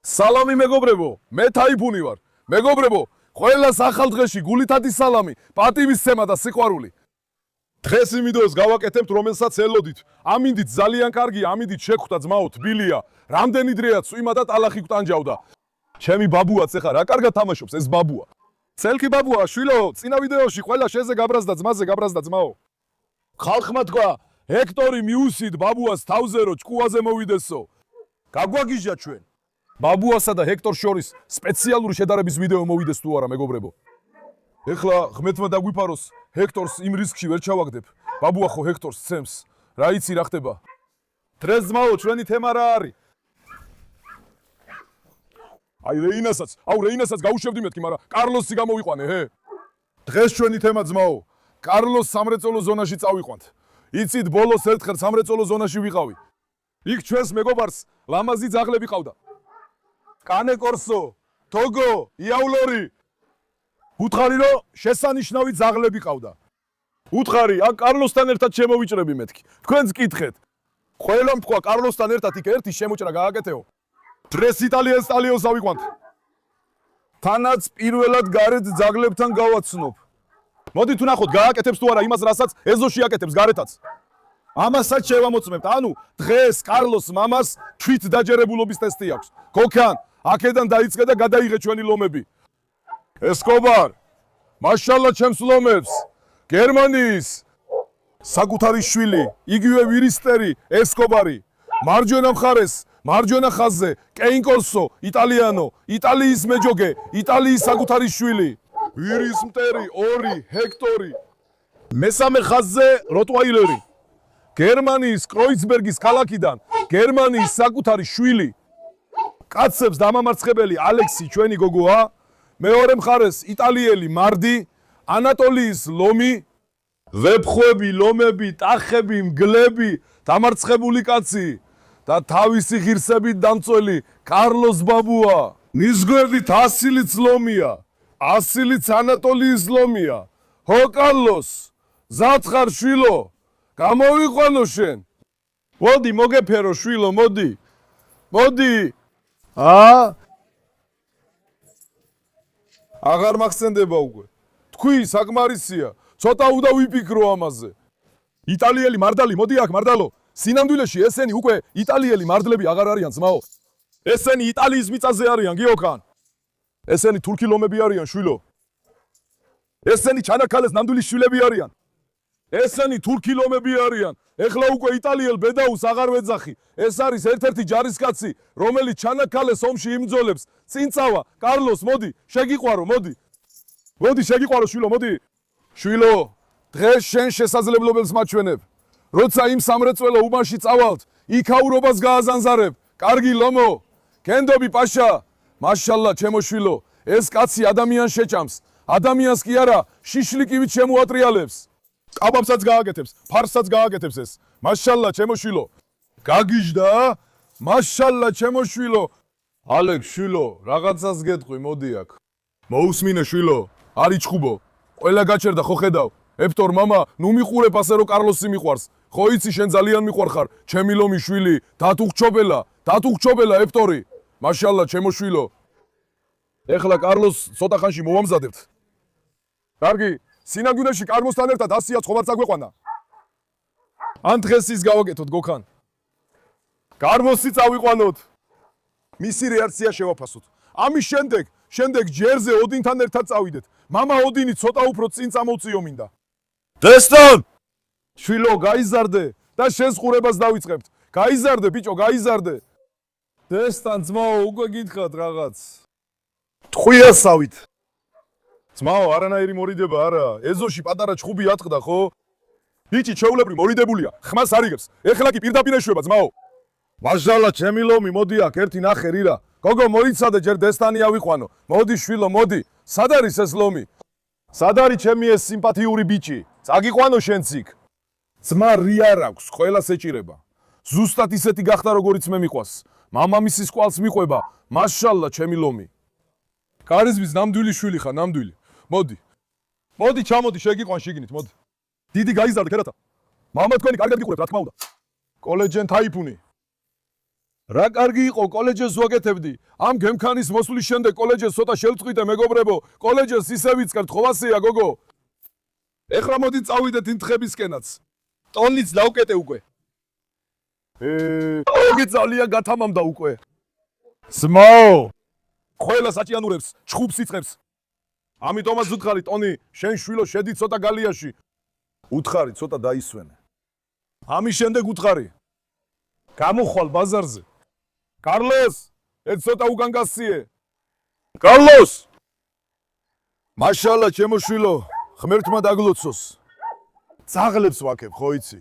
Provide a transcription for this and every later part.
სალამი მეგობრებო, მე თაიფუნი ვარ. მეგობრებო, ყველას ახალ დღეში გულითადი სალამი, პატივისცემა და სიყვარული. დღეს იმ ვიდეოს გავაკეთებთ, რომელსაც ელოდით. ამინდით ძალიან კარგი, ამინდით შეხვდა ძმაო თბილია. რამდენი დრეა წვიმა და ტალახი გვტანჯავდა. ჩემი ბაბუაც ეხა რა კარგად თამაშობს ეს ბაბუა. ცელქი ბაბუა, შვილო, წინა ვიდეოში ყველა შეზე გაბრაზდა ძმაზე გაბრაზდა ძმაო. ხალხმა თქვა, ჰექტორი მიუსით ბაბუას თავზე რო ჭკუაზე მოვიდესო. გაგვაგიჟა ჩვენ. ბაბუასა და ჰექტორს შორის სპეციალური შედარების ვიდეო მოვიდეს თუ არა მეგობრებო. ეხლა ღმერთმა დაგვიფაროს, ჰექტორს იმ რისკში ვერ ჩავაგდებ. ბაბუა ხო ჰექტორს ცემს. რა იცი რა ხდება? დღეს ძმაო ჩვენი თემა რა არის? აი რეინასაც გაუშვებდი მეთქი, მაგრამ კარლოსი გამოვიყვანე, ჰე? დღეს ჩვენი თემა ძმაო, კარლოს სამრეწველო ზონაში წავიყვანთ. იცით ბოლოს ერთხელ სამრეწველო ზონაში ვიყავი. იქ ჩვენს მეგობარს ლამაზი ძაღლები ყავდა. კანე კორსო, თოგო, იაულორი. უთხარი რომ შესანიშნავი ძაღლები ყავდა. უთხარი, ან კარლოსთან ერთად შემოვიჭრები მეთქი. თქვენც კითხეთ. ყველამ თქვა კარლოსთან ერთად იქ ერთი შემოჭრა გააკეთეო. დღეს იტალიას ავიყვანთ. თანაც პირველად გარეთ ძაღლებთან გავაცნობ. მოდით ვნახოთ გააკეთებს თუ არა იმას, რასაც ეზოში აკეთებს გარეთაც. ამასაც შევამოწმებთ. ანუ დღეს კარლოს მამას თვით დაჯერებულობის ტესტი აქვს. გოგან, აქედან დაიწყე და გადაიღე ჩვენი ლომები. ესკობარ, მაშალა ჩემს ლომებს. გერმანიის საკუთარი შვილი, იგივე ვირისტერი, ესკობარი. მარჯვენა მხარეს, მარჯვენა ხაზზე, კეინკორსო, იტალიანო, იტალიის მეჯოგე, იტალიის საკუთარი შვილი. ვირის მტერი 2 ჰექტორი. მესამე ხაზზე როტვაილერი. გერმანიის კროიცბერგის ქალაქიდან, გერმანიის საკუთარი შვილი. კაცებს დამამარცხებელი ალექსი ჩვენი გოგოა. მეორე მხარეს იტალიელი მარდი, ანატოლიის ლომი, ვეფხვები, ლომები, ტახები, მგლები, დამარცხებული კაცი და თავისი ღირსებით დამწველი კარლოს ბაბუა. ნისგვერდით 100 ლომია, 100 ანატოლიის ლომია. ჰო კარლოს, ზათხარ შვილო, გამოვიყვანო შენ. მოდი მოგეფერო შვილო, მოდი. მოდი. აღარ მახსენდება უკვე. თქვი საკმარისია. ცოტა უნდა ვიფიქრო ამაზე. იტალიელი მარდალი, მოდი აქ მარდალო. სინამდვილეში ესენი უკვე იტალიელი მარდლები აღარ არიან ძმაო. ესენი იტალიის მიწაზე არიან გიოქან. ესენი თურქი ლომები არიან შვილო. ესენი ჩანაქალეს ნამდვილი შვილები არიან. ესენი თურქი ლომები არიან. ეხლა უკვე იტალიელ ბედაუს აღარ ვეძახი. ეს არის ერთ-ერთი ჯარისკაცი, რომელიც ჩანაქალეს ომში იმძოლებს. წინ წავა, კარლოს, მოდი, შეგიყვარო, მოდი. მოდი, შეგიყვარო, შვილო, მოდი. შვილო, დღეს შენ შესაძლებლობებს მაჩვენებ. როცა იმ სამრეწველო უბანში წავალთ, იქაურობას გააზანზარებ. კარგი ლომო, გენდობი პაშა. მაშალა, ჩემო შვილო, ეს კაცი ადამიანს შეჭამს. ადამიანს კი არა, შიშლიკივით შემოატრიალებს. კაბაბსაც გააკეთებს, ფარსაც გააკეთებს ეს. მაშალა, ჩემო შვილო. გაგიჟდა? მაშალა, ჩემო შვილო. ალეკ შვილო, რაღაცას გეტყვი, მოდი აქ. მოусმინე შვილო, არი ჩხუბო. ყველა გაჩერდა, ხო ხედავ? ეფტორ მამა, ნუ მიყურებ ასე რომ კარლოსი მიყვარს. ხო იცი შენ ძალიან მიყვარხარ, ჩემი ლომი შვილი, დათუხჩობელა ეფტორი. მაშალა, ჩემო შვილო. ეხლა კარლოს ცოტა ხანში მოვამზადებთ. კარგი, სინამდვილეში კარლოსთან ერთად 100 ცხოვარს აგვეყვანა. ან დღეს ის გავაკეთოთ გოგან. კარლოსი წავიყვანოთ. მისი რეაქცია შევაფასოთ. ამის შემდეგ ჯერზე ოდინთან ერთად წავიდეთ. მამა ოდინი ცოტა უფრო წინ წამოვწიო მინდა. დესტან! შვილო, გაიზარდე და შენს ყურებას დავიწყებთ. გაიზარდე ბიჭო, გაიზარდე. დესტან, ძმაო, უკვე გითხრათ რაღაც. ტყვიასავით. ძმაო, არანაირი მორიდება არა. ეზოში პატარა ჩხუბი ატყდა, ხო? ბიჭი ჩვეულებრივ მორიდებულია, ხმას არიგებს. ეხლა კი პირდაპირ ეშვება, ძმაო. მაშალა, ჩემი ლომი, მოდი აქ ერთი ნახე რირა. გოგო, მოიცადე, ჯერ დესტანი ავიყვანო. მოდი შვილო, მოდი. სად არის ეს ლომი? სად არის ჩემი ეს სიმპათიური ბიჭი? წაგიყვანო შენც იქ. ძმა რი არ აქვს, ყველას ეჭირება. ზუსტად ისეთი გახდა, როგორიც მე მიყვას. მამამისის კვალს მიყვება. მაშალა, ჩემი ლომი. კარიზმის ნამდვილი შვილი ხარ, ნამდვილი. მოდი. მოდი, ჩამოდი, შეგიყვან შიგნით, მოდი. დიდი გაიზარდე, ქერათა. მამა თქვენი კარგად გიყურებთ, რა თქმა უნდა. კოლეჯენ თაიფუნი. რა კარგი იყო კოლეჯს ვაკეთებდი. ამ გემქანის მოსვლის შემდეგ კოლეჯს ცოტა შევწყვიტე მეგობრებო. კოლეჯს ისე ვიწყებთ, ხო ასეა გოგო? ეხლა მოდი წავიდეთ იმ თხებისკენაც. ტონიც დავკეტე უკვე. ოგი ძალიან გათამამდა უკვე. ძმაო, ყველა საჭიანურებს ჩხუბს იწყებს. ამიტომაც უთხარი ტონი, შენ შვილო შედი ცოტა გალიაში. უთხარი ცოტა დაისვენე. ამის შემდეგ უთხარი. გამოხვალ ბაზარზე. კარლოს, ეს ცოტა უკან გასიე. კარლოს! მაშალა, ჩემო შვილო, ღმერთმა დაგლოცოს. ძაღლებს ვაკებ, ხო იცი?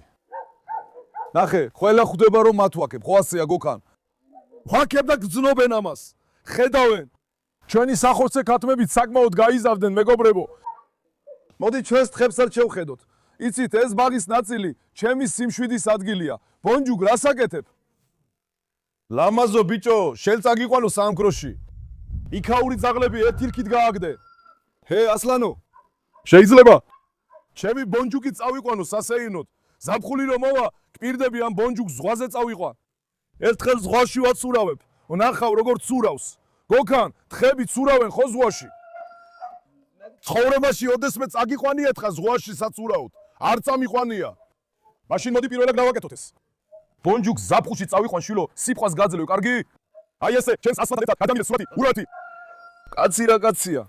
ნახე, ყველა ხვდება რომ მათ ვაკებ, ხო ასეა გოქან? ვაკებ და გძნობენ ამას. ხედავენ. ჩვენი სახორცე ქათმებით საკმაოდ გაიზარდნენ, მეგობრებო. მოდი ჩვენს თხებს არ შევხედოთ. იცით, ეს ბაღის ნაწილი ჩემი სიმშვიდის ადგილია. ბონჯუგ, რას აკეთებ? ლამაზო ბიჭო, შენ წაგიყვანო სამკროში. იქაური ძაღლები ერთირქით გააგდე. ჰე, ასლანო. შეიძლება? ჩემი ბონჯუგი წავიყვანო სასეირნოდ. ზაფხული რომ მოვა, გპირდები ამ ბონჯუგს ზღვაზე წავიყვან. ერთხელ ზღვაში ვაცურავებ. ნახავ როგორ ცურავს. გოქან, თხები ცურავენ ხო ზღვაში? ცხოვრებაში ოდესმე წაგიყვანიათ ხა ზღვაში საცურავთ. არ წამიყვანია. მაშინ მოდი პირველად გავაკეთოთ ეს. ბონჯუგს ზაფხულში წავიყვან შვილო, სიფხვას გაძლევ, კარგი? აი ესე, ჩემს ასლანთან გადამიდე სურათი, ურათი. კაცი რა კაცია.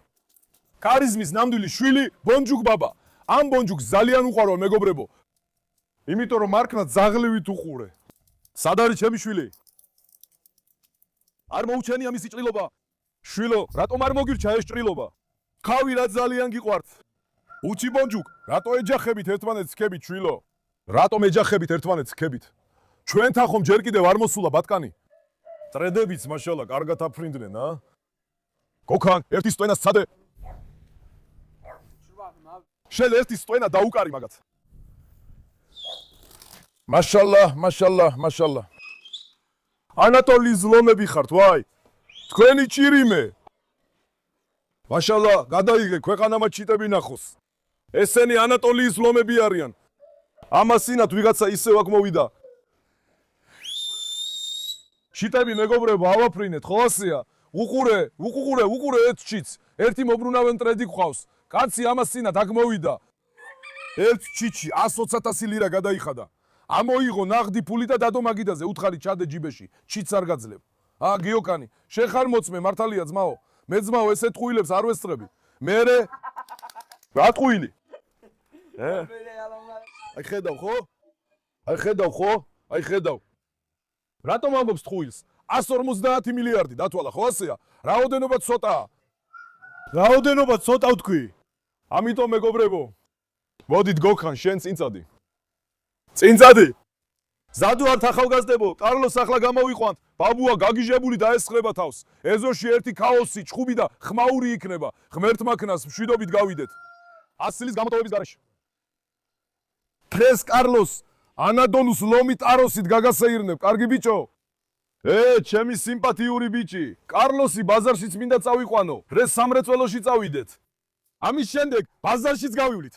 ქარიზმის ნამდვილი შვილი ბონჯუგ ბაბა. ამ ბონჯუგს ძალიან უყვარვარ მეგობრებო. იმიტომ რომ მარკნა ძაღლივით უყურე. სად არის ჩემი შვილი? არ მოუჩენია მისი ჭრილობა. შვილო, რატომ არ მოგირჩა ეს ჭრილობა? ხავი რა ძალიან გიყვართ. უჩი ბონჯუგ, რატო ეჯახებით ერთმანეთს ქებით შვილო? რატომ ეჯახებით ერთმანეთს ქებით? ჩვენთან ხომ ჯერ კიდევ არ მოსულა ბატკანი? წრედებიც მაშალა კარგად აფრინდნენ, ა? გოქან, ერთი სტვენა სცადე. შენ ერთი სტვენა დაუკარი მაგათ. მაშალა. ანატოლის ლომები ხართ, ვაი. თქვენი ჭირიმე. მაშალა, გადაიგე, ქვეყანამა ჩიტები ნახოს. ესენი ანატოლიის ლომები არიან. ამასინათ ვიღაცა ისევ აქ მოვიდა. ჩიტები მეგობრებო, ავაფრინეთ, ხო ასეა? უყურე ერთ ჩიტს. ერთი მობრუნავენ ტრედი გვყავს. კაცი ამასინათ აქ მოვიდა. ერთ ჩიტში 120,000 ლირა გადაიხადა. ამოიღო ნაღდი ფული და დადო მაგიდაზე, უთხარი ჩადე ჯიბეში, ჩიტს არ გაძლევ. გიოკანი, შენ ხარ მოწმე, მართალია ძმაო. მე ძმაო ესე ტყუილებს არ ვესწრები. მერე რა ტყუილი? აი ხედავ ხო? აი ხედავ. რატომ ამბობს ტყუილს? 150 მილიარდი დათვალა, ხო ასეა? რაოდენობა ცოტაა. რაოდენობა ცოტა ვთქვი. ამიტომ მეგობრებო, მოდით გოქან შენ წინწადი. წინწადი. ზადო არ ახალგაზრდებო, კარლოს ახლა გამოვიყვანთ. ბაბუა გაგიჟებული დაესხება თავს. ეზოში ერთი ქაოსი, ჩხუბი და ხმაური იქნება. ღმერთმა ქნას მშვიდობით გავიდეთ. 100 წლის გამოტოვების გარეშე. დღეს კარლოს ანადოლუს ლომით აროსით გაგასეირნებ, კარგი ბიჭო? ჩემი სიმპათიური ბიჭი, კარლოსი ბაზარშიც მინდა წავიყვანო. დღეს სამრეწველოში წავიდეთ. ამის შემდეგ ბაზარშიც გავივლით.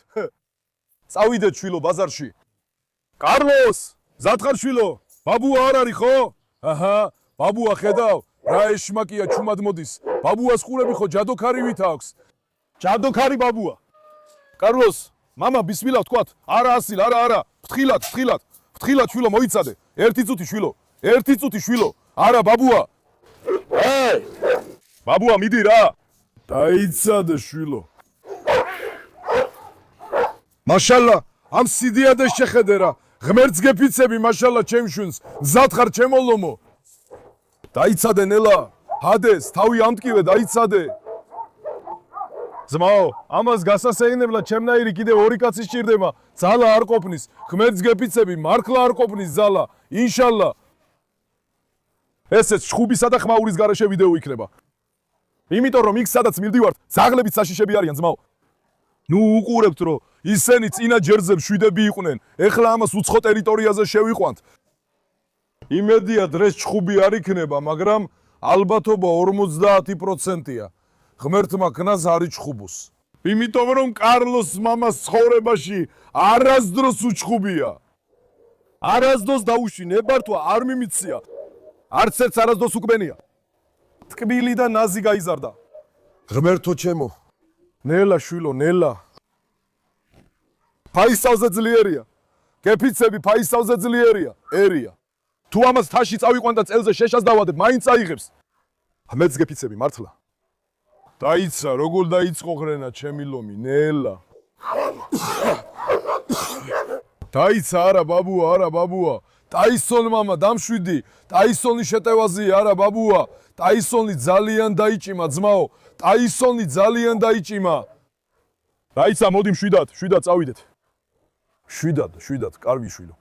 წავიდეთ შვილო ბაზარში. კარლოს, ზათხარ შვილო, ბაბუა არ არის ხო? აჰა, ბაბუა ხედავ, რა ეშმაკია ჩუმად მოდის. ბაბუას ყურები ხო ჯადოქარივით აქვს. ჯადოქარი ბაბუა. კარლოს, მამა ბისმილა ვთქვათ. არა ასილ, არა. ფრთხილად შვილო მოიცადე. ერთი წუთი შვილო. არა ბაბუა. ბაბუა მიდი რა. დაიცადე შვილო. მაშალა, ამ სიდიადეს შეხედე რა. ღმერთს გეფიცები მაშალა ჩემ შვილს. მზად ხარ ჩემო ლომო. დაიცადე ნელა. ჰადეს, თავი ამტკივე დაიცადე. ძმაო, ამას გასასეირნებლად ჩემნაირი კიდევ ორი კაცი სჭირდება. ძალა არ ყოფნის. ღმერთს გეფიცები, მარკლა არ ყოფნის ძალა. ინშალლა. ესეც ჩხუბისა და ხმაურის გარეშე ვიდეო იქნება. იმიტომ რომ იქ სადაც მივდივართ, ძაღლებიც საშიშები არიან ძმაო. ნუ უყურებთ რომ ისინი წინა ჯერზე მშვიდები იყვნენ. ეხლა ამას უცხო ტერიტორიაზე შევიყვანთ. იმედია დღეს ჩხუბი არ იქნება, მაგრამ ალბათობა 50%-ია. ღმერთმა ქნას არ იჩხუბოს. იმიტომ რომ კარლოს მამას ცხოვრებაში არასდროს უჩხუბია. არასდროს დაუშვი ნებართვა არ მიმიცია. არც ერთს არასდროს უკბენია. ტკბილი და ნაზი გაიზარდა. ღმერთო ჩემო. ნელა შვილო, ნელა. ფაისავზე ძლიერია. გეფიცები ფაისავზე ძლიერია. ერია. თუ ამას თაში წავიყვან და წელზე შეშას დავადებ, მაინც აიღებს. მეც გეფიცები მართლა. დაიცა, როგორ დაიწყო ხრენა ჩემი ლომი, ნელა. დაიცა არა ბაბუა, არა ბაბუა. ტაისონ მამა დამშვიდი. ტაისონი შეტევაზია არა ბაბუა. ტაისონი ძალიან დაიჭიმა ძმაო. ტაისონი ძალიან დაიჭიმა. დაიცა, მოდი მშვიდად წავიდეთ. შვიდად, კარგი შვილო.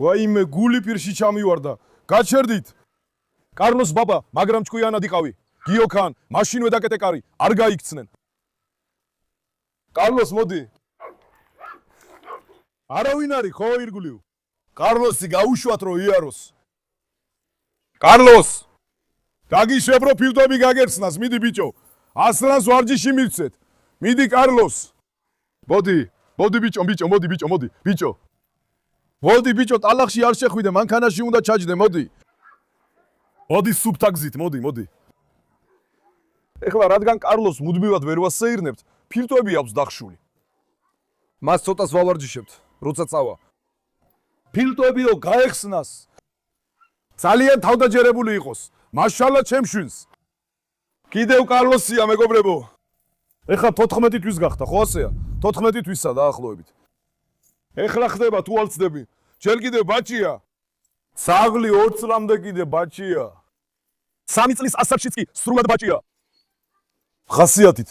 ვაიმე, გული პირში ჩამივარდა. გაჩერდით. კარლოს ბაბა, მაგრამ ჭკვიანად იყავი. გიოქან, მაშინვე დაკეტე კარი, არ გაიქცნენ. კარლოს, მოდი. არავინ არის, ხო ირგულიო? კარლოსი გაუშვათ რო იაროს. კარლოს! დაგიშვებ რო ფილტვები გაგერცნას, მიდი ბიჭო. ასლანს ვარჯიში მივცეთ. მიდი კარლოს. მოდი ბიჭო. მოდი ბიჭო, ტალახში არ შეხვიდე, მანქანაში უნდა ჩაჯდე, მოდი. მოდი სუფთა გზით, მოდი. ეხლა რადგან კარლოს მუდმივად ვერ ვასეირნებთ, ფილტვები აქვს დახშული. მას ცოტას ვავარჯიშებთ, როცა წავა. ფილტვებიო გაეხსნას. ძალიან თავდაჯერებული იყოს. მაშალა ჩემშვილს. კიდევ კარლოსია მეგობრებო. ეხლა 14 თვის გახდა, ხო ასეა? 14 თვისა დაახლოებით. ეხლა ხდება თუ არ ვცდები. ჯერ კიდევ ბაჭია. საღლი 2 წლამდე კიდე ბაჭია. 3 წლის ასაკშიც კი სრულად ბაჭია. ხასიათით.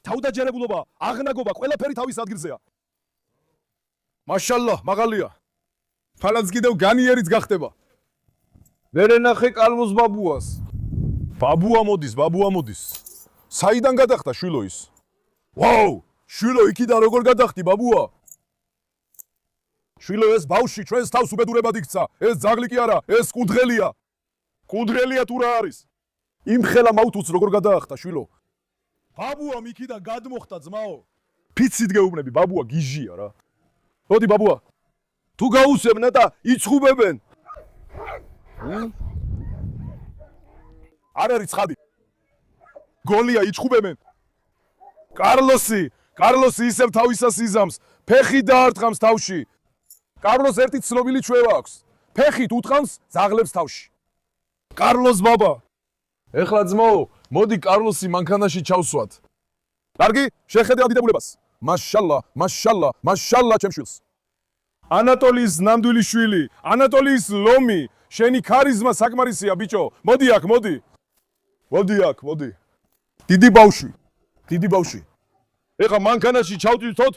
თავდაჯერებულობა, აღნაგობა, ყველაფერი თავის ადგილზეა. მაშალა, მაღალია. ფალანს კიდევ განიერიც გახდება. ვერ ენახე კალმოს ბაბუას. ბაბუა მოდის. საიდან გადახდა შვილო ის? ვაუ, შვილო იქიდან როგორ გადახდი ბაბუა? შვილო ეს ბავშვი ჩვენს თავს უბედურებად იქცა. ეს ძაღლი კი არა, ეს კუდღელია. კუდღელია თუ რა არის? იმ ხელა მაუთუს როგორ გადაახდა შვილო? ბაბუა მიქიდან გადმოხდა ძმაო. ფიცით გეუბნები, ბაბუა გიჟია რა. მოდი ბაბუა. თუ გაუსებნა და იცხუბებენ. არ არის ცხადი. გოლია იცხუბებენ. კარლოსი ისევ თავისას იზამს, ფეხი დაარტყამს თავში. კარლოს ერთი ცნობილი ჩვევა აქვს. ფეხით უთყამს ზაღლებს თავში. კარლოს ბაბა. ეხლა ძმაო, მოდი კარლოსი მანქანაში ჩავსვათ. კარგი, შეხედე ადიდებულებას. მაშალა ჩემშვილს. ანატოლიის ნამდვილი შვილი, ანატოლიის ლომი, შენი ქარიზმა საკმარისია ბიჭო. მოდი აქ. დიდი ბავშვი. ეხლა მანქანაში ჩავტვირთოთ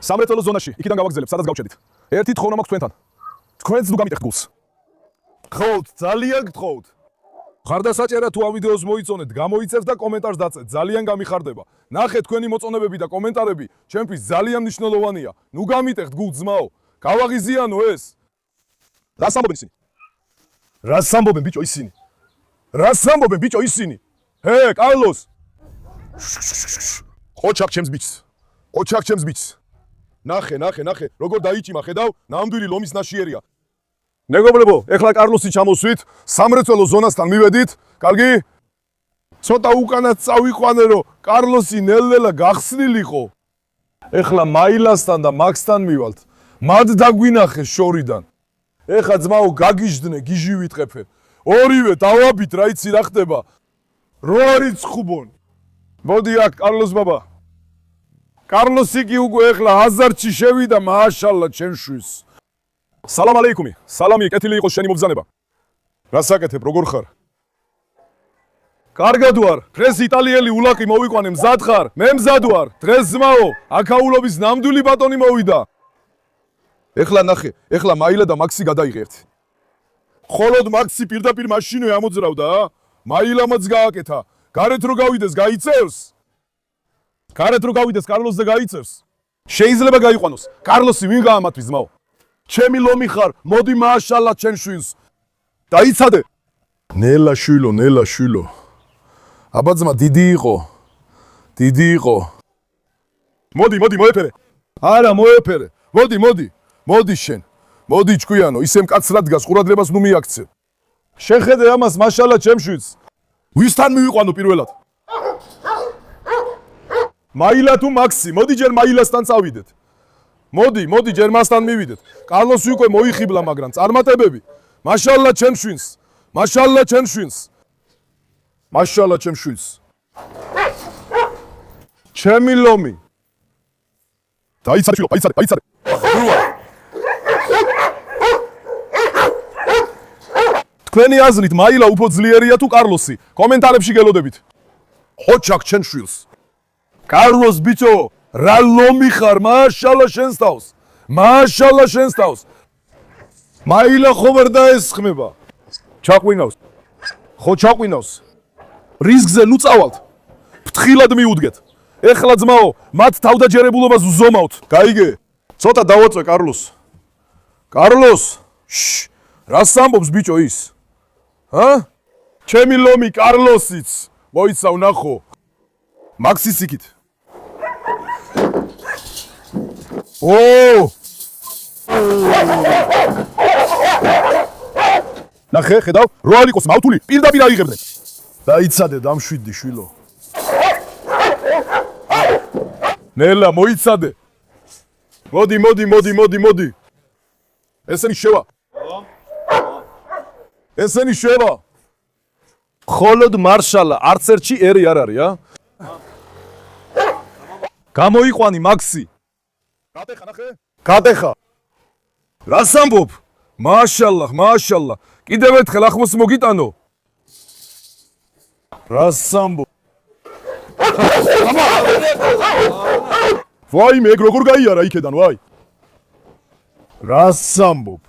სამრეწველო ზონაში, იქიდან გავაგზავნებ, სადაც გავჩერდით. ერთი თხოვნა მაქვს თქვენთან. თქვენც ნუ გამიტეხთ გულს. გთხოვთ, ძალიან გთხოვთ. ხარდასაჭერა თუ ამ ვიდეოს მოიწონეთ, გამოიცევთ და კომენტარს დაწეთ, ძალიან გამიხარდება. ნახეთ თქვენი მოწონებები და კომენტარები, ჩემთვის ძალიან მნიშვნელოვანია. ნუ გამიტეხთ გულს ძმაო, გავაღიზიანო ეს. რას ამბობენ ბიჭო ისინი? ჰე, კარლოს. ყოჩაკ ჩემს ბიჭს. ნახე, როგორ დაიჭიმა, ხედავ, ნამდვილი ლომის ნაშიერია. მეგობრებო, ეხლა კარლოსი ჩამოსვით, სამრეწველო ზონასთან მივედით, კარგი? ცოტა უკანაც წავიყვანე, რომ კარლოსი ნელ-ნელა გახსნილიყო. ეხლა მაილასთან და მაქსთან მივალთ. მათ დაგვინახეს შორიდან. ეხლა ძმაო გაგიჟდნე, გიჟი ვიტყეფე. ორივე დავაბით, რა იცი რა ხდება. რო არის ცხუბონ. მოდი აქ კარლოს ბაბა. კარლოსი კი უკვე ეხლა 1000-ში შევიდა, მაშალა ჩემშვილს. სალამ ალეიკუმი. სალამი, კეთილი იყოს შენი მობრძანება. რასაკეთებ, როგორ ხარ? კარგად ვარ. დღეს იტალიელი ულაკი მოვიყვანე, მზად ხარ? მე მზად ვარ. დღეს ძმაო, აქაულობის ნამდვილი ბატონი მოვიდა. ეხლა ნახე, ეხლა მაილა და მაქსი გადაიღებთ. ხოლოდ მაქსი პირდაპირ მაშინვე ამოძრავდა, მაილამაც გააკეთა. გარეთ რო გავიდეს, გაიწევს. კარლოს და გაიწევს. შეიძლება გაიყვანოს. კარლოსი ვინ გაამათვის ძმაო? ჩემი ლომი ხარ, მოდი მაშალა ჩემშვილს. დაიცადე. ნელა შვილო. აბა ძმა დიდი იყო. მოდი მოეფერე. არა მოეფერე. მოდი შენ. მოდი ჭკვიანო, ისე მკაცრად დგას, ყურადღებას ნუ მიაქცე. შეხედე ამას, მაშალა ჩემშიც. ვისთან მივიყვანო პირველად? მაილა თუ მაქსი, მოდი ჯერ მაილასთან წავიდეთ. მოდი, ჯერ მასთან მივიდეთ. კარლოსი უკვე მოიხიბლა, მაგრამ წარმატებები. მაშალა ჩემშვილს. მაშალა ჩემშვილს. მაშალა ჩემშვილს. ჩემი ლომი. დაიცადე შვილო, დაიცადე. თქვენი აზრით მაილა უფრო ძლიერია თუ კარლოსი? კომენტარებში გელოდებით. ხოჩაკ ჩემშვილს. კარლოს ბიჭო, რა ლომი ხარ, მაშალა შენს თავს. მაშალა შენს თავს. მაილა ხო ვერ დაესხმება. ჩაყვინავს. ხო ჩაყვინავს. რისკზე ნუ წავალთ. ფრთხილად მიუდგეთ. ეხლა ძმაო, მათ თავდაჯერებულობას ვზომავთ. გაიგე? ცოტა დავაწვე კარლოს. კარლოს, რას ამბობს ბიჭო ის? ჰა? ჩემი ლომი კარლოსიც. მოიცა ვნახო. მაქსის იქით. ნახე, ხედავ, რო არ იყოს მავთული, პირდაპირ აიღებდნენ. დაიცადე, დამშვიდი შვილო. ნელა, მოიცადე. მოდი. ესენი შევა. ესენი შევა. ხოლოდ მარშალა, არც ერთში ერი არ არის, ა? გამოიყვანი მაქსი. გადეხა, ნახე. გადეხა. რას ამბობ? მაშალა. კიდევ ერთხელ ახმოს მოგიტანო. რას ამბობ? ვაი, მე როგორ გაიარა იქედან, ვაი. რას ამბობ?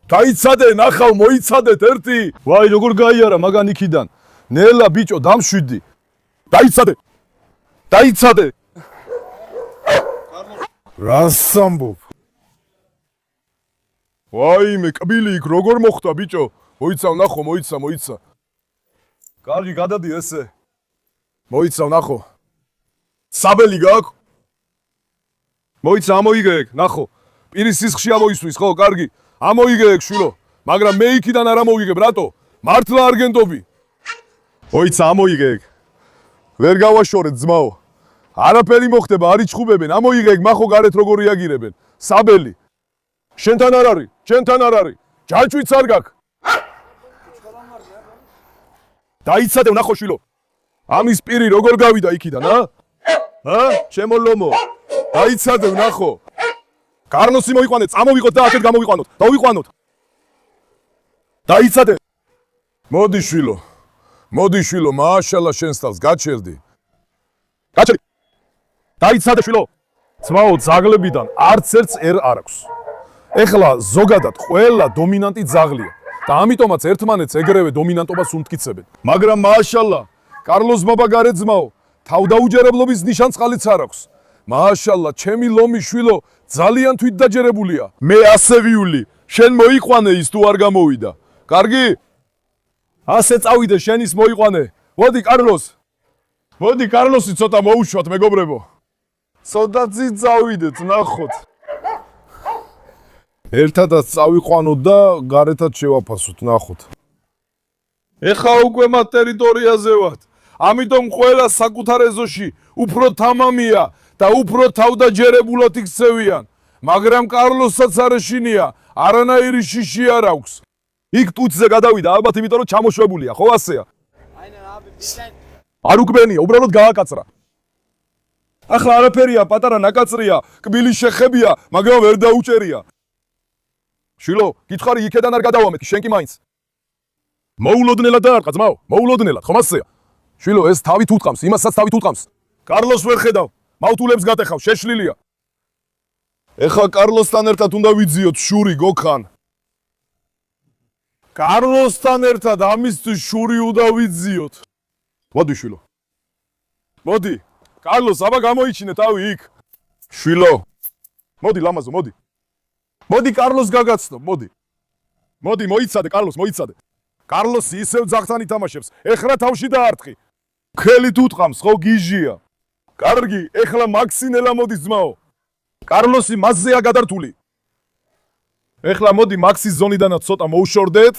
დაიცადე, ნახავ, მოიცადეთ ერთი. ვაი, როგორ გაიარა მაგან იქიდან. ნელა ბიჭო, დამშვიდი. დაიცადე. რას ამბობ? ვაი, მე კბილი იქ როგორ მოხდა ბიჭო? მოიცა, ნახო, მოიცა. კარგი, გადადი ესე. მოიცა, ნახო. საბელი გაქვს? მოიცა, ამოიგე ეგ, ნახო. პირის სისხლში ამოისვის, ხო, კარგი. ამოიგე ეგ, შვილო. მაგრამ მე იქიდან არ ამოვიგებ, რატო? მართლა არ გენდობი. მოიცა, ამოიგე ეგ. ვერ გავაშორეთ, ძმაო. არაფერი მოხდება, არ იჩხუბებენ. ამოიღე ეგ, მახო გარეთ როგორ რეაგირებენ. საბელი. შენთან არ არის, ჩემთან არ არის. ჯაჭვიც არ გაქვს. დაიცადე, ნახო შვილო. ამის პირი როგორ გავიდა იქიდან, ა? ჰა? ჩემო ლომო. დაიცადე, ნახო. კარლოსი მოიყვანეთ, წამოვიყოთ და აქეთ გამოვიყვანოთ. დავიყვანოთ. დაიცადე. მოდი შვილო, მაშალა შენს თავს გაჩერდი. დაიცადე შვილო. ძმაო, ძაღლებიდან არც ერთს ერ არ აქვს. ეხლა ზოგადად ყველა დომინანტი ძაღლია და ამიტომაც ერთმანეთს ეგრევე დომინანტობას უმტკიცებენ. მაგრამ მაშალა, კარლოს ბაბა გარეძმაო, თავდაუჯერებლობის ნიშანწყალიც არ აქვს. მაშალა, ჩემი ლომი შვილო, ძალიან თვითდაჯერებულია. მე ასე ვივლი, შენ მოიყვანე ის თუ არ გამოვიდა. კარგი? ასე წავიდე, შენ ის მოიყვანე. მოდი კარლოსი ცოტა მოუშვათ, მეგობრებო. ცოტაცი წავიდეთ, ნახოთ. ერთადაც წავიყვანოთ და გარეთაც შევაფასოთ, ნახოთ. ეხა უკვე მათ ტერიტორიაზე ვართ. ამიტომ ყველა საკუთარ ეზოში უფრო თამამია და უფრო თავდაჯერებულად იქცევიან. მაგრამ კარლოსაც არ ეშინია, არანაირი შიში არ აქვს. იქ ტუჩზე გადავიდა, ალბათ იმიტომ რომ ჩამოშვებულია, ხო ასეა? არ უკბენია, უბრალოდ გააკაცრა. ახლა არაფერია, პატარა ნაკაცრია, კბილი შეხებია, მაგრამ ვერ დაუჭერია. შვილო, გითხარი იქედან არ გადავამეტი, შენ კი მაინც. მოულოდნელად დაარტყა, ძმაო, მოულოდნელად, ხომ ასეა? შვილო, ეს თავით უტყამს, იმასაც თავით უტყამს. კარლოს ვერ ხედავ, მავთულებს გატეხავ, შეშლილია. ეხლა კარლოსთან ერთად უნდა ვიძიოთ შური გოქან. კარლოსთან ერთად ამისთვის შური უნდა ვიძიოთ. მოდი შვილო. მოდი. კარლოს, აბა გამოიჩინე თავი იქ. შვილო. მოდი ლამაზო, მოდი. მოდი კარლოს გაგაცნო, მოდი. მოდი, მოიცადე, კარლოს, მოიცადე. კარლოსი ისევ ძაღთან ითამაშებს. ეხლა თავში დაარტყი. ხელით უტყამს, ხო გიჟია. კარგი, ეხლა მაქსინელა მოდის ძმაო. კარლოსი მასზეა გადართული. ეხლა მოდი მაქსის ზონიდანაც ცოტა მოუშორდეთ.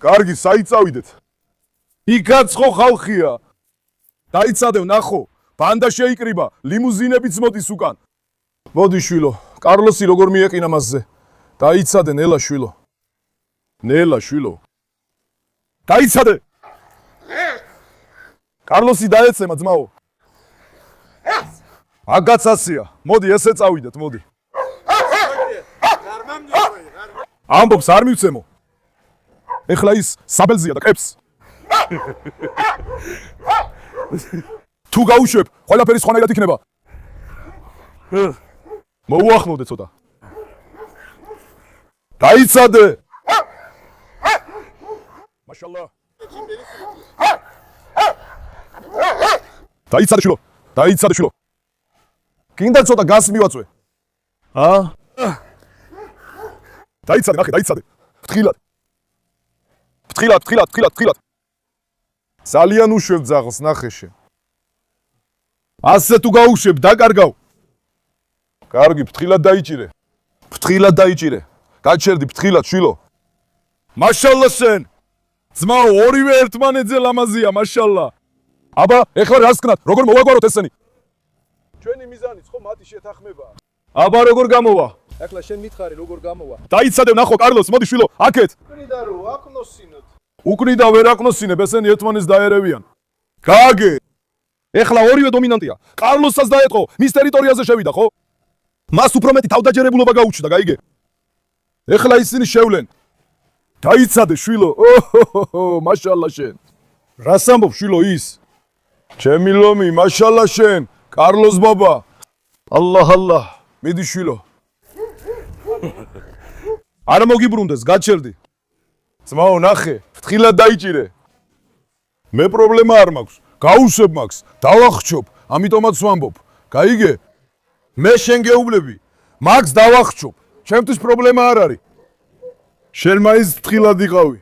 კარგი, საიწავიდეთ. იქაც ხო ხალხია. დაიცადე, ნახო, ბანდა შეიკრიბა, ლიმუზინებიც მოდის უკან. მოდი შვილო, კარლოსი როგორ მიეყინა მასზე. დაიცადე, ნელა შვილო. ნელა შვილო. დაიცადე. კარლოსი დაეცემა ძმაო. აგაცასია. მოდი ესე წავიდეთ, მოდი. ამბობს არ მივცემო. ეხლა ის საბელზია და კებს. თუ გაუშვებ, ყველაფერი სხვანაირად იქნება. მოუახმოვდე ცოტა. დაიცადე. მაშალლა. დაიცადე შვილო. დაიცადე შვილო. კიდე ცოტა გას მივაწვე. დაიცადე, ნახე, დაიცადე. ფრთხილად. ფრთხილად. ძალიან უშვებ ძაღლს, ნახე შენ. ასე თუ გაუშვებ, დაკარგავ. კარგი, ფრთხილად დაიჭირე. გაჩერდი ფრთხილად, შვილო. მაშალლა შენ. ძმაო, ორივე ერთმანეთზე ლამაზია, მაშალლა. აბა, ეხლა რას ქნათ, როგორ მოვაგვაროთ ესენი? ჩვენი მიზანიც ხო მათი შეთანხმებაა. აბა, როგორ გამოვა? ეხლა შენ მითხარი როგორ გამოვა? დაიცადე, ნახო, კარლოს, მოდი შვილო, აქეთ. უკნიდა რო აკნოსინოთ. უკნიდა ვერ აკნოსინებ, ესენი ერთმანეთს დაერევიან. გააგე. ეხლა ორივე დომინანტია. კარლოსსაც დაეტყო, მის ტერიტორიაზე შევიდა, ხო? მას უფრო მეტი თავდაჯერებულობა გაუჩნდა, გაიგე? ეხლა ისინი შევლენ. დაიცადე, შვილო. ოჰოჰო, მაშალლა შენ. რას ამბობ, შვილო ის? ჩემი ლომი, მაშალლა შენ. კარლოს ბაბა. ალლაჰ. მიდი შვილო. არ მოგიბრუნდეს, გაჩერდი. ძმაო, ნახე, ფრთხილად დაიჭირე. მე პრობლემა არ მაქვს. გაუშვებ მაქვს, დავახჩობ, ამიტომაც ვამბობ. გაიგე? მე შენ გეუბნები, მაგს დავახჩობ. ჩემთვის პრობლემა არ არის. შენ მაინც ფრთხილად იყავი.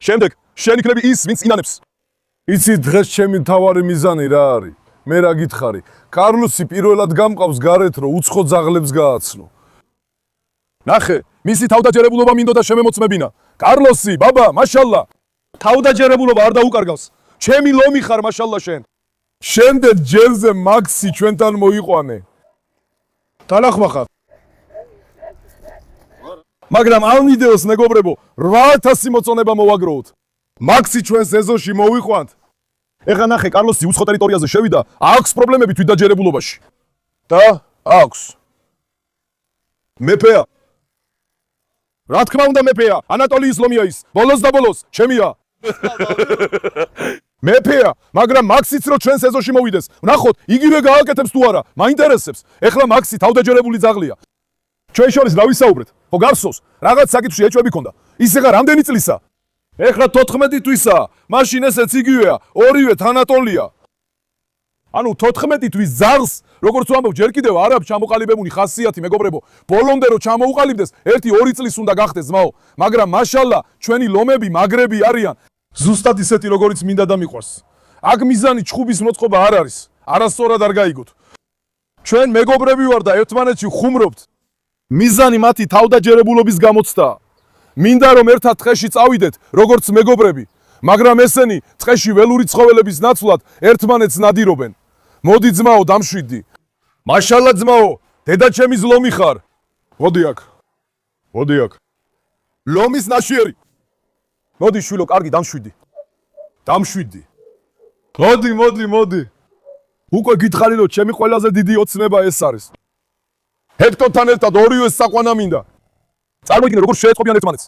შემდეგ, შენ იქნები ის, ვინც ინანებს. იცი დღეს ჩემი მთავარი მიზანი რა არის? მე რა გითხარი? კარლოსი პირველად გამყავს გარეთ, რომ უცხო ძაღლებს გააცნო. ნახე, მისი თავდაჯერებულობა მინდოდა შემემოწმებინა. კარლოსი, ბაბა, მაშალლა. თავდაჯერებულობა არ დაუკარგავს. ჩემი ლომი ხარ, მაშალლა შენ. შემდეგ ჯერზე მაქსი ჩვენთან მოიყვანე. თანახმახა. მაგრამ ამ ვიდეოს მეგობრებო, 8000 მოწონება მოვაგროვოთ. მაქსი ჩვენს ეზოში მოვიყვანთ. ეხლა ნახე, კარლოსი უცხო ტერიტორიაზე შევიდა, აქვს პრობლემები თვითდაჯერებულობაში. და აქვს. მეფეა. რა თქმა უნდა მეფეა, ანატოლიის ლომია ის. ბოლოს და ბოლოს, ჩემია. მეფეა, მაგრამ მაქსიც რო ჩვენს ეზოში მოვიდეს, ვნახოთ, იგივე გააკეთებს თუ არა, მაინტერესებს. ეხლა მაქსი თავდაჯერებული ძაღლია. ჩვენ შორის რა ვისაუბრეთ? ხო გახსოვს, რაღაც საკითხში ეჭვები ქონდა. ის ეხლა რამდენი წლისა? ეხლა 14 თვისაა, მაშინ ესეც იგივეა, ორივე თანატოლია. ანუ 14 თვის ძაღლს, როგორც ვამბობ, ჯერ კიდევ არ აქვს ჩამოყალიბებული ხასიათი, მეგობრებო. ბოლომდე რო ჩამოუყალიბდეს, 1-2 წლის უნდა გახდეს, ძმაო. მაგრამ მაშალლა, ჩვენი ლომები მაგრები არიან. ზუსტად ისეთი, როგორიც მინდა და მიყვარს. აქ მიზანი ჩხუბის მოწყობა არ არის. არასწორად არ გაიგოთ. ჩვენ მეგობრები ვარ და ერთმანეთში ხუმრობთ. მიზანი მათი თავდაჯერებულობის გამოცდაა. მინდა რომ ერთად ტყეში წავიდეთ, როგორც მეგობრები, მაგრამ ესენი ტყეში ველური ცხოველების ნაცვლად ერთმანეთს ნადირობენ. მოდი ძმაო, დამშვიდი. მაშალლა ძმაო, დედაჩემი ლომი ხარ. მოდი აქ. ლომის ნაშვიერი. მოდი შვილო, კარგი, დამშვიდი. მოდი. უკვე გითხარი რომ ჩემი ყველაზე დიდი ოცნება ეს არის. ჰექტორთან ერთად ორივეს საყვანა მინდა. წარმოიდგინე როგორ შეეწყობიან ერთმანეთს.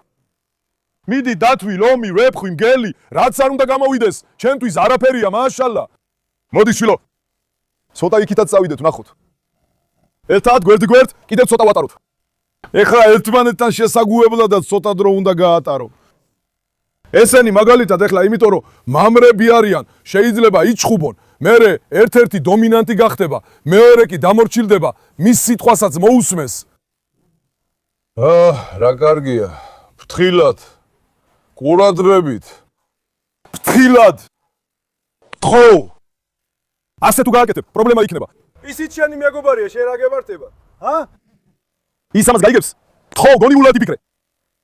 მიდი დათვი, ლომი, ვეფხვი, მგელი, რაც არ უნდა გამოვიდეს, ჩემთვის არაფერია, მაშალლა. მოდი შვილო. ცოტა იქითაც წავიდეთ, ვნახოთ. ერთად გვერდ, კიდევ ცოტა ვატაროთ. ეხლა ერთმანეთთან შესაგუებლადაც ცოტა დრო უნდა გაატარო. ესენი მაგალითად ეხლა იმიტომ რომ მამრები არიან, შეიძლება იჩხუბონ, მერე ერთ-ერთი დომინანტი გახდება, მეორე კი დამორჩილდება, მის სიტყვასაც მოусმეს. რა კარგია. ფრთხილად. ყურადღებით. ფრთხილად. ხო. ასე თუ გააკეთებ, პრობლემა იქნება. ისიც შენი მეგობარია, შენ რა გემართება? ჰა? ის ამას გაიგებს? ხო, გონიულად იფიქრე.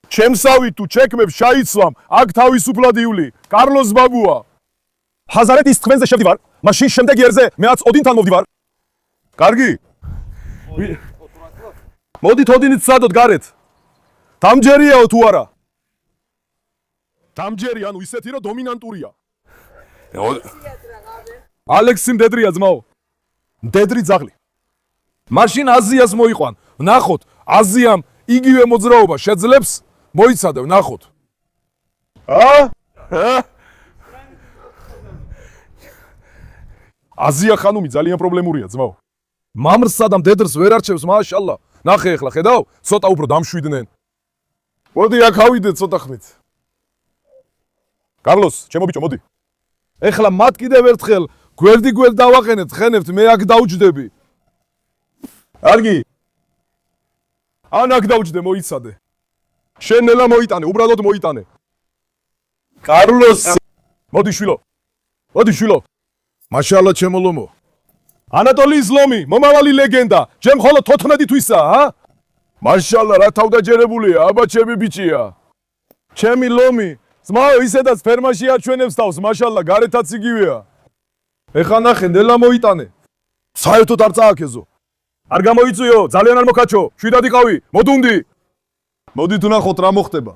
ჩემსავით თუ ჩექმებს შაიცვამ, აქ თავისუფლად ივლი. კარლოს ბაბუა. ჰაზარეთის თქვენზე შევდივარ, მაშინ შემდეგ იერზე მეაც ოდინთან მოვდივარ. კარგი? მოდით ოდინით სადოთ გარეთ. დამჯერიაო თუ არა? დამჯერი, ანუ ისეთი რომ დომინანტურია. ალექსი მდედრია ძმაო. მდედრი ძაღლი. მაშინ აზიას მოიყვან. ვნახოთ, აზიამ იგივე მოძრაობა შეძლებს, მოიცადე, ვნახოთ. აზია ხანუმი ძალიან პრობლემურია ძმაო. მამრსა და მდედრს ვერ არჩევს, მაშალლა. ნახე ახლა, ხედავ? ცოტა უფრო დამშვიდნენ. მოდი აქ ავიდეთ ცოტა ხნით. კარლოს, ჩემო ბიჭო, მოდი. ეხლა მათ კიდევ ერთხელ გვერდ დავაყენეთ, ხენებთ, მე აქ დავჯდები. კარგი. ან აქ დავჯდე, მოიცადე. შენ ნელა მოიტანე, უბრალოდ მოიტანე. კარლოს, მოდი შვილო. მოდი შვილო. მაშალა ჩემო ლომო. ანატოლიის ლომი, მომავალი ლეგენდა, ჩემ ხოლო 14 თვისა, ჰა? მაშალა რა თავდაჯერებულია, აბა ჩემი ბიჭია. ჩემი ლომი, ძმაო, ისედაც ფერმაში აჩვენებს თავს, მაშალა გარეთაც იგივეა. ეხა ნახე, ნელა მოიტანე. საერთოდ არ წააქეზო. არ გამოიწვიო, ძალიან არ მოკაჩო, შვიდად იყავი, მოდუნდი. მოდით ვნახოთ რა მოხდება.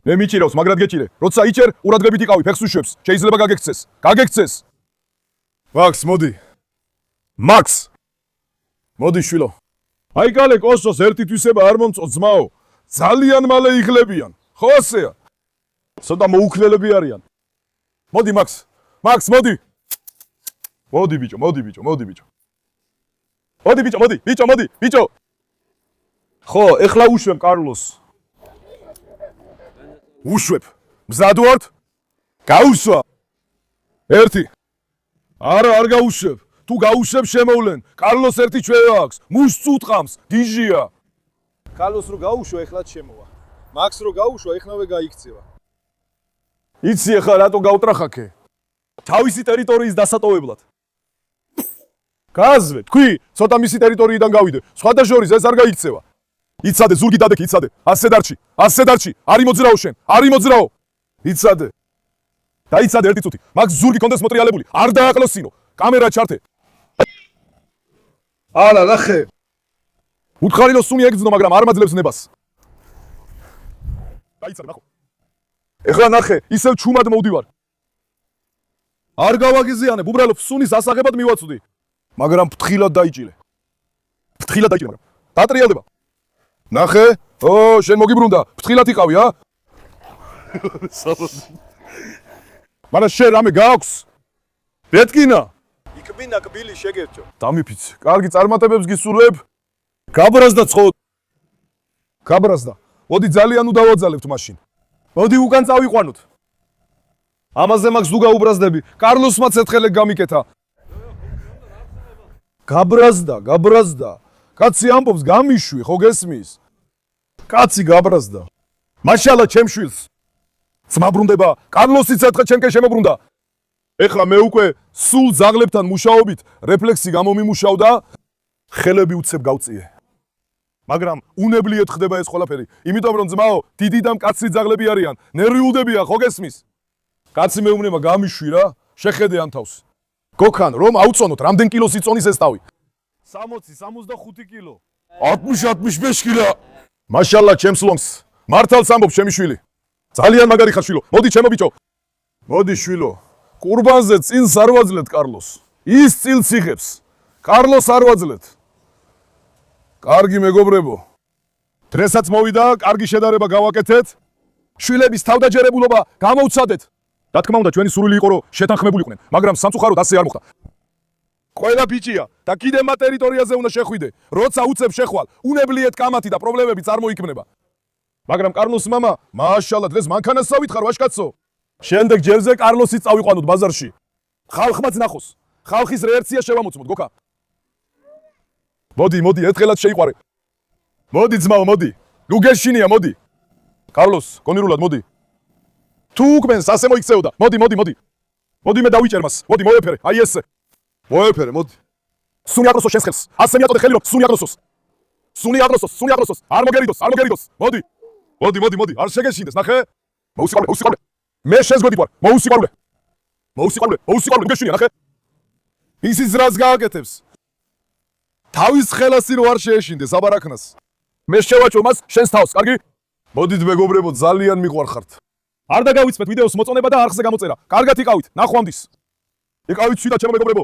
მე მიჭირავს, მაგრად გეჭირე. როცა იჭერ, ყურადღებით იყავი, ფეხს უშვებს, შეიძლება გაგექცეს. გაგექცეს. მაქს, მოდი. მაქს. მოდი შვილო. აი კალე კოსოს ერთი თვისება არ მომწო ძმაო. ძალიან მალე იღლებიან. ხო ასეა? ცოტა მოუქლელები არიან. მოდი მაქს. მაქს, მოდი. მოდი ბიჭო, მოდი ბიჭო, მოდი ბიჭო. მოდი ბიჭო, მოდი, ბიჭო, მოდი, ბიჭო. ხო, ეხლა უშვებ კარლოს. უშვებ. მზად ვართ? გაუსვა. ერთი. არა, არ გაუშვებ. თუ გაუშვებ შემოვლენ. კარლოს ერთი ჩვევა აქვს. მუშს უტყამს, გიჟია. კარლოს რო გაუშვა, ეხლაც შემოვა. მაქს რო გაუშვა, ეხნავე გაიქცევა. იცი ახლა რატო გავტრახაკე? თავისი ტერიტორიის დასატოვებლად. გაზვე, თქვი, ცოტა მისი ტერიტორიიდან გავიდე. სხვათა შორის ეს არ გაიქცევა. იცადე, ზურგი დადექი, იცადე. ასე დარჩი. არი მოძრაო შენ, არი მოძრაო. იცადე. დაიცადე ერთი წუთი. მაგ ზურგი კონდეს მოტრიალებული. არ დააყლოსინო. კამერა ჩართე. ალა, ნახე. უთხარი რომ სუნი ეგძნო, მაგრამ არ მაძლევს ნებას. დაიცადე, ნახო. ეხლა ნახე, ისევ ჩუმად მოვდივარ. არ გავაგიზიანებ, უბრალოდ სუნის ასაღებად მივაწვდი. მაგრამ ფთხილად დაიჭირე. მაგრამ დატრიალდება. ნახე, შენ მოგიბრუნდა, ფთხილად იყავი, ა? მაგრამ შენ რამე გააქვს? ბეთკინა. იკბინა კბილი შეგერჩო. დამიფიცე. კარგი წარმატებებს გისურვებ. გაბრაზდა ცხოდ. გაბრაზდა. მოდი ძალიან უდავაძალებთ მაშინ. მოდი უკან წავიყვანოთ. ამაზე მაქვს თუ გაუბრაზდები. კარლოსმაც ერთხელ გამიკეთა. გაბრაზდა. კაცი ამბობს გამიშვი, ხო გესმის? კაცი გაბრაზდა. მაშალა ჩემ შვილს. ძმა ბრუნდება, კარლოსიც ერთხელ ჩემკენ შემობრუნდა. ეხლა მე უკვე სულ ძაღლებთან მუშაობით რეფლექსი გამომიმუშავდა, ხელები უცებ გავწიე. მაგრამ უნებლიეთ ხდება ეს ყველაფერი, იმიტომ რომ ძმაო, დიდი და მკაცრი ძაღლები არიან, ნერვიულდებიან, ხო გესმის? კაცი მეუბნება გამიშვი რა, შეხედე ამ თავს. გოქან, რომ აუწონოთ, რამდენ კილოს იწონის ეს თავი? 60-65 კილო. 60-65 კილო. მაშალა ჩემს ლონგს. მართალს ამბობ ჩემი შვილი. ძალიან მაგარი ხარ შვილო. მოდი ჩემო ბიჭო. მოდი შვილო. ყურბანზე წილს არ ვაძლევთ კარლოს. ის წილს იღებს. კარლოს არ ვაძლევთ. კარგი მეგობრებო. დღესაც მოვიდა, კარგი შედარება გავაკეთეთ. შვილების თავდაჯერებულობა გამოვცადეთ. რა თქმა უნდა, ჩვენი სურვილი იყო, რომ შეთანხმებულიყვნენ, მაგრამ სამწუხაროდ ასე არ მოხდა. ყველა ბიჭია და კიდე მათ ტერიტორიაზე უნდა შეხვიდე. როცა უცებ შეხვალ, უნებლიეთ კამათი და პრობლემები წარმოიქმნება. მაგრამ კარლოს მამა, მაშალა დღეს მანქანას წავითხარ ვაჟკაცო. შემდეგ ჯერზე კარლოსიც წავიყვანოთ ბაზარში. ხალხმაც ნახოს. ხალხის რეაქცია შევამოწმოთ, გოქა. მოდი, ერთხელაც შეიყვარე. მოდი ძმაო, მოდი. ნუ გეშინია, მოდი. კარლოს, გონირულად მოდი. თუ უკმენს ასე მოიქცეოდა. მოდი. მოდი მე დავიჭერ მას. მოდი, მოეფერე. აი ესე. მოეფერე, მოდი. სუნი აგროსოს შენს ხელს. ასე მიაწოდე ხელი რომ სუნი აგროსოს. სუნი აგროსოს. არ მოგერიდოს. მოდი. მოდი, არ შეგეშინდეს, ნახე. მოუსიყვარულე. მე შენს გვერდით ვარ. მოუსიყვარულე. გეშინია, ნახე. ისიც რას გააკეთებს? თავის ხელასი რო არ შეეშინდეს აბარაქნას. მე შევაჭრო მას შენს თავს, კარგი? მოდით მეგობრებო, ძალიან მიყვარხართ. არ დაგავიწყდეთ ვიდეოს მოწონება და არხზე გამოწერა. კარგად იყავით. ნახვამდის. ეკავით შიდა ჩემო მეგობრებო.